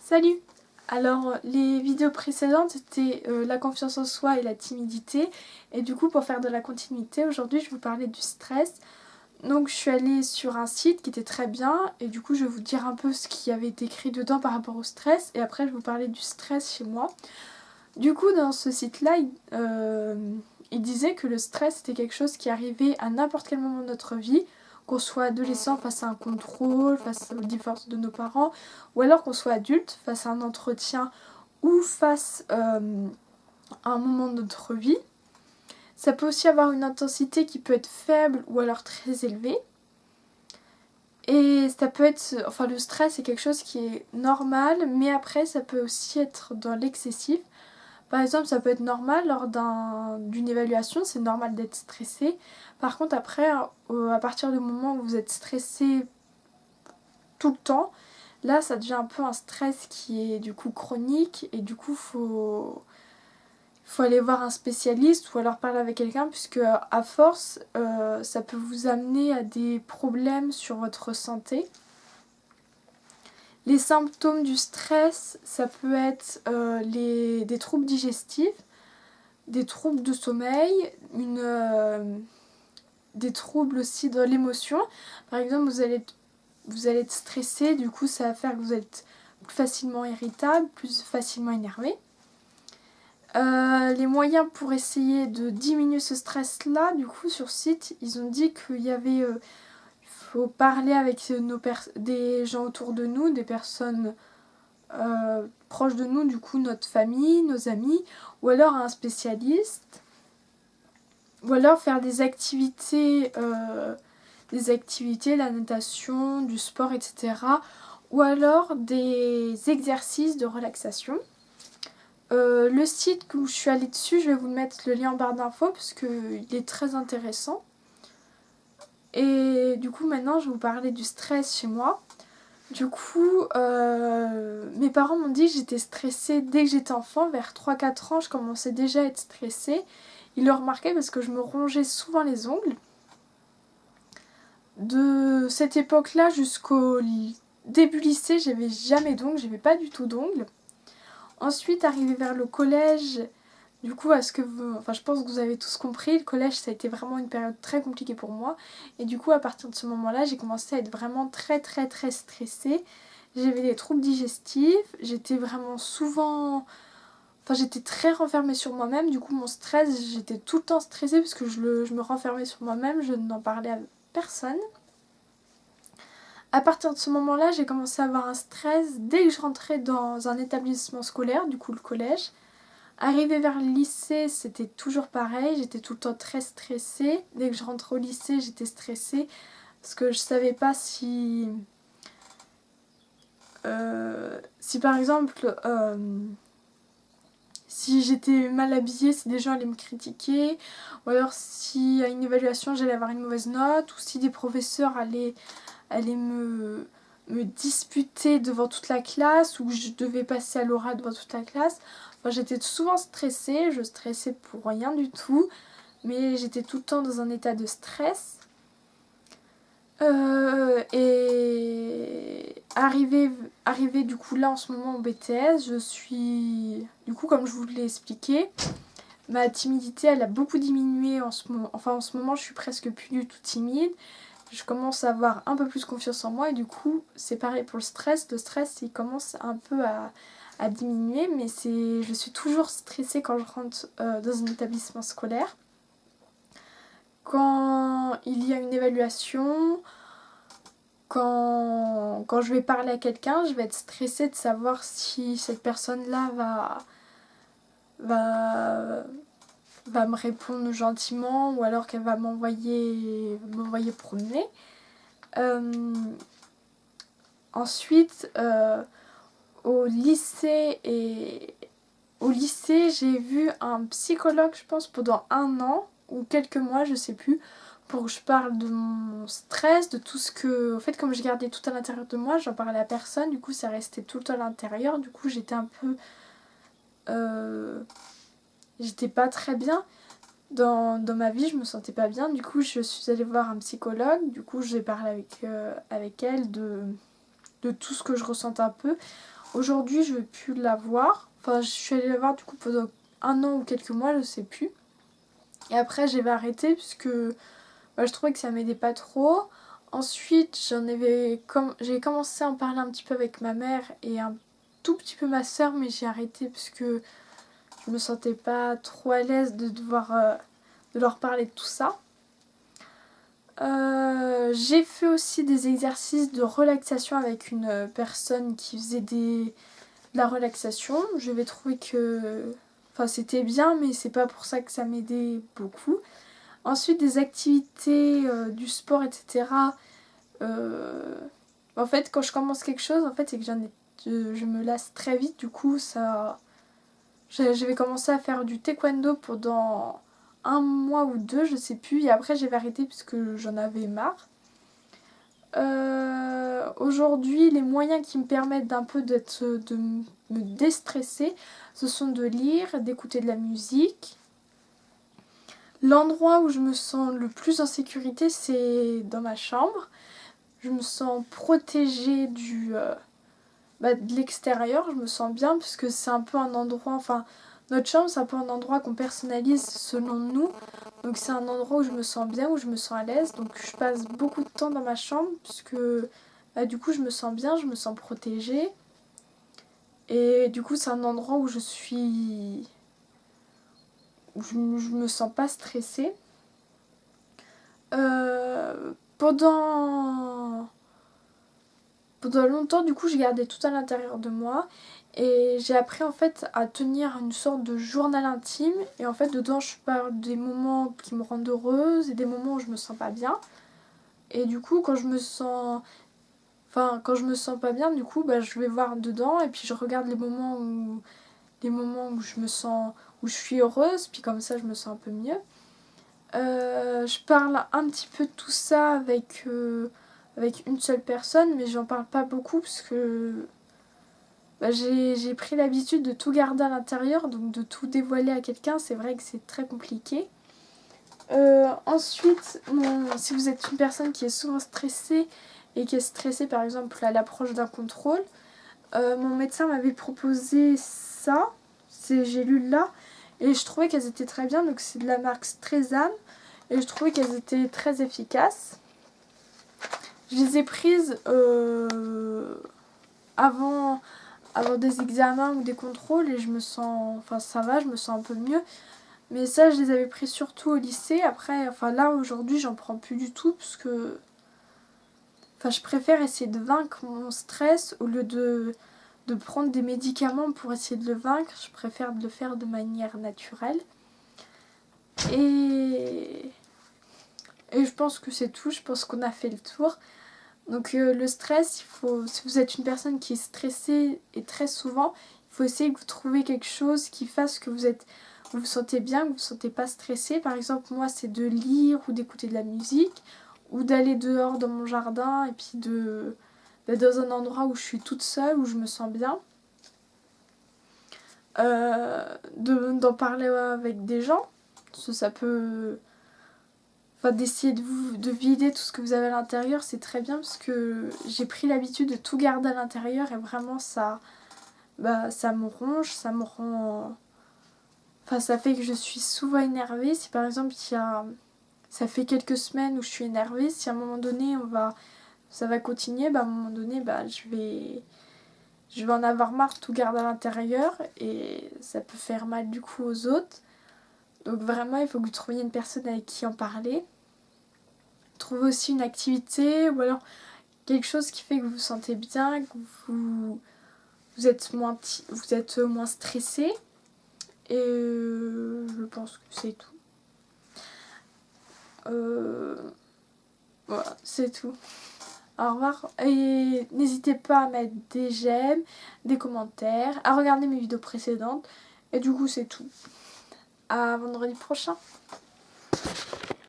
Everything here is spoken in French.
Salut! Alors les vidéos précédentes c'était la confiance en soi et la timidité, et du coup pour faire de la continuité aujourd'hui je vais vous parler du stress. Donc je suis allée sur un site qui était très bien et du coup je vais vous dire un peu ce qui avait été écrit dedans par rapport au stress, et après je vais vous parler du stress chez moi. Du coup dans ce site là il disait que le stress était quelque chose qui arrivait à n'importe quel moment de notre vie, qu'on soit adolescent face à un contrôle, face au divorce de nos parents, ou alors qu'on soit adulte face à un entretien ou face à un moment de notre vie. Ça peut aussi avoir une intensité qui peut être faible ou alors très élevée. Et ça peut être, enfin le stress est quelque chose qui est normal, mais après ça peut aussi être dans l'excessif. Par exemple, ça peut être normal lors d'une évaluation, c'est normal d'être stressé. Par contre, après, à partir du moment où vous êtes stressé tout le temps, là, ça devient un peu un stress qui est du coup chronique, et du coup, faut aller voir un spécialiste ou alors parler avec quelqu'un, puisque à force, ça peut vous amener à des problèmes sur votre santé. Les symptômes du stress, ça peut être des troubles digestifs, des troubles de sommeil, des troubles aussi dans l'émotion. Par exemple, vous allez être stressé, du coup ça va faire que vous êtes plus facilement irritable, plus facilement énervé. Les moyens pour essayer de diminuer ce stress-là, du coup sur site, ils ont dit qu'il y avait... faut parler avec des gens autour de nous, des personnes proches de nous, du coup notre famille, nos amis, ou alors un spécialiste, ou alors faire des activités, la natation, du sport, etc. Ou alors des exercices de relaxation. Le site où je suis allée dessus, je vais vous mettre le lien en barre d'infos parce qu'il est très intéressant. Et du coup maintenant je vais vous parler du stress chez moi. Du coup, mes parents m'ont dit que j'étais stressée dès que j'étais enfant. Vers 3-4 ans, je commençais déjà à être stressée. Ils le remarquaient parce que je me rongeais souvent les ongles. De cette époque-là jusqu'au début lycée, j'avais jamais d'ongles, j'avais pas du tout d'ongles. Ensuite, arrivé vers le collège, du coup, je pense que vous avez tous compris, le collège ça a été vraiment une période très compliquée pour moi. Et du coup, à partir de ce moment-là, j'ai commencé à être vraiment très très très stressée. J'avais des troubles digestifs, j'étais vraiment souvent... Enfin, j'étais très renfermée sur moi-même, du coup mon stress, j'étais tout le temps stressée parce que je me renfermais sur moi-même, je n'en parlais à personne. À partir de ce moment-là, j'ai commencé à avoir un stress dès que je rentrais dans un établissement scolaire, du coup le collège. Arrivée vers le lycée, c'était toujours pareil, j'étais tout le temps très stressée. Dès que je rentrais au lycée, j'étais stressée parce que je savais pas si par exemple, si j'étais mal habillée, si des gens allaient me critiquer, ou alors si à une évaluation j'allais avoir une mauvaise note, ou si des professeurs allaient me disputer devant toute la classe, ou je devais passer à l'oral devant toute la classe. Enfin, j'étais souvent stressée, je stressais pour rien du tout, mais j'étais tout le temps dans un état de stress. Et arrivé du coup là en ce moment au BTS, je suis... Du coup, comme je vous l'ai expliqué, ma timidité elle a beaucoup diminué en ce moment. Enfin en ce moment je suis presque plus du tout timide. Je commence à avoir un peu plus confiance en moi, et du coup c'est pareil pour le stress. Le stress il commence un peu à diminuer, mais je suis toujours stressée quand je rentre dans un établissement scolaire. Quand il y a une évaluation, quand je vais parler à quelqu'un, je vais être stressée de savoir si cette personne-là va me répondre gentiment, ou alors qu'elle va m'envoyer promener. Ensuite, au lycée, j'ai vu un psychologue, je pense, pendant 1 an ou quelques mois, je sais plus, pour que je parle de mon stress, de tout ce que... En fait, comme je gardais tout à l'intérieur de moi, j'en parlais à personne, du coup ça restait tout à l'intérieur, du coup j'étais un peu... j'étais pas très bien dans ma vie, je me sentais pas bien, du coup je suis allée voir un psychologue, du coup j'ai parlé avec elle de tout ce que je ressentais un peu. Aujourd'hui, je ne vais plus la voir. Enfin, je suis allée la voir du coup pendant 1 an ou quelques mois, je sais plus. Et après, j'avais arrêté puisque je trouvais que ça m'aidait pas trop. Ensuite, j'ai commencé à en parler un petit peu avec ma mère et un tout petit peu ma soeur, mais j'ai arrêté parce que je me sentais pas trop à l'aise de devoir de leur parler de tout ça. J'ai fait aussi des exercices de relaxation avec une personne qui faisait de la relaxation. Je vais trouver que c'était bien, mais c'est pas pour ça que ça m'aidait beaucoup. Ensuite, des activités, du sport, etc. En fait, quand je commence quelque chose, en fait, c'est que je me lasse très vite. Du coup, j'avais commencé à faire du taekwondo pendant 1 mois ou 2, je sais plus. Et après, j'avais arrêté parce que j'en avais marre. Aujourd'hui, les moyens qui me permettent de me déstresser, ce sont de lire, d'écouter de la musique. L'endroit où je me sens le plus en sécurité, c'est dans ma chambre. Je me sens protégée de l'extérieur, je me sens bien puisque c'est un peu un endroit, notre chambre c'est un peu un endroit qu'on personnalise selon nous. Donc c'est un endroit où je me sens bien, où je me sens à l'aise. Donc je passe beaucoup de temps dans ma chambre puisque du coup je me sens bien, je me sens protégée. Et du coup c'est un endroit où je me sens pas stressée. Pendant longtemps, du coup, j'ai gardé tout à l'intérieur de moi et j'ai appris en fait à tenir une sorte de journal intime. Et en fait, dedans, je parle des moments qui me rendent heureuse et des moments où je me sens pas bien. Et du coup, quand je me sens pas bien, du coup, je vais voir dedans et puis je regarde les moments où où je suis heureuse, puis comme ça, je me sens un peu mieux. Je parle un petit peu de tout ça avec une seule personne, mais j'en parle pas beaucoup parce que j'ai pris l'habitude de tout garder à l'intérieur, donc de tout dévoiler à quelqu'un, c'est vrai que c'est très compliqué. Ensuite, si vous êtes une personne qui est souvent stressée et qui est stressée par exemple à l'approche d'un contrôle, mon médecin m'avait proposé ça, ces gélules-là, et je trouvais qu'elles étaient très bien, donc c'est de la marque Streisand, et je trouvais qu'elles étaient très efficaces. Je les ai prises avant des examens ou des contrôles et je me sens, ça va, je me sens un peu mieux. Mais ça, je les avais pris surtout au lycée. Après, là, aujourd'hui, j'en prends plus du tout parce que je préfère essayer de vaincre mon stress au lieu de prendre des médicaments pour essayer de le vaincre. Je préfère de le faire de manière naturelle. Et je pense que c'est tout. Je pense qu'on a fait le tour. Donc le stress, si vous êtes une personne qui est stressée et très souvent, il faut essayer que vous trouviez quelque chose qui fasse que vous vous sentez bien, que vous ne vous sentez pas stressé. Par exemple, moi, c'est de lire ou d'écouter de la musique ou d'aller dehors dans mon jardin et puis d'être dans un endroit où je suis toute seule, où je me sens bien. D'en parler avec des gens, ça peut... d'essayer de vider tout ce que vous avez à l'intérieur, c'est très bien parce que j'ai pris l'habitude de tout garder à l'intérieur et vraiment ça me ronge, ça me rend... ça fait que je suis souvent énervée. Si par exemple ça fait quelques semaines où je suis énervée, si à un moment donné ça va continuer, à un moment donné je vais en avoir marre de tout garder à l'intérieur et ça peut faire mal du coup aux autres. Donc vraiment il faut que vous trouviez une personne avec qui en parler. Trouvez aussi une activité ou alors quelque chose qui fait que vous vous sentez bien, que vous êtes moins stressé. Et je pense que c'est tout. Voilà, c'est tout. Au revoir. Et n'hésitez pas à mettre des j'aime, des commentaires, à regarder mes vidéos précédentes. Et du coup, c'est tout. À vendredi prochain.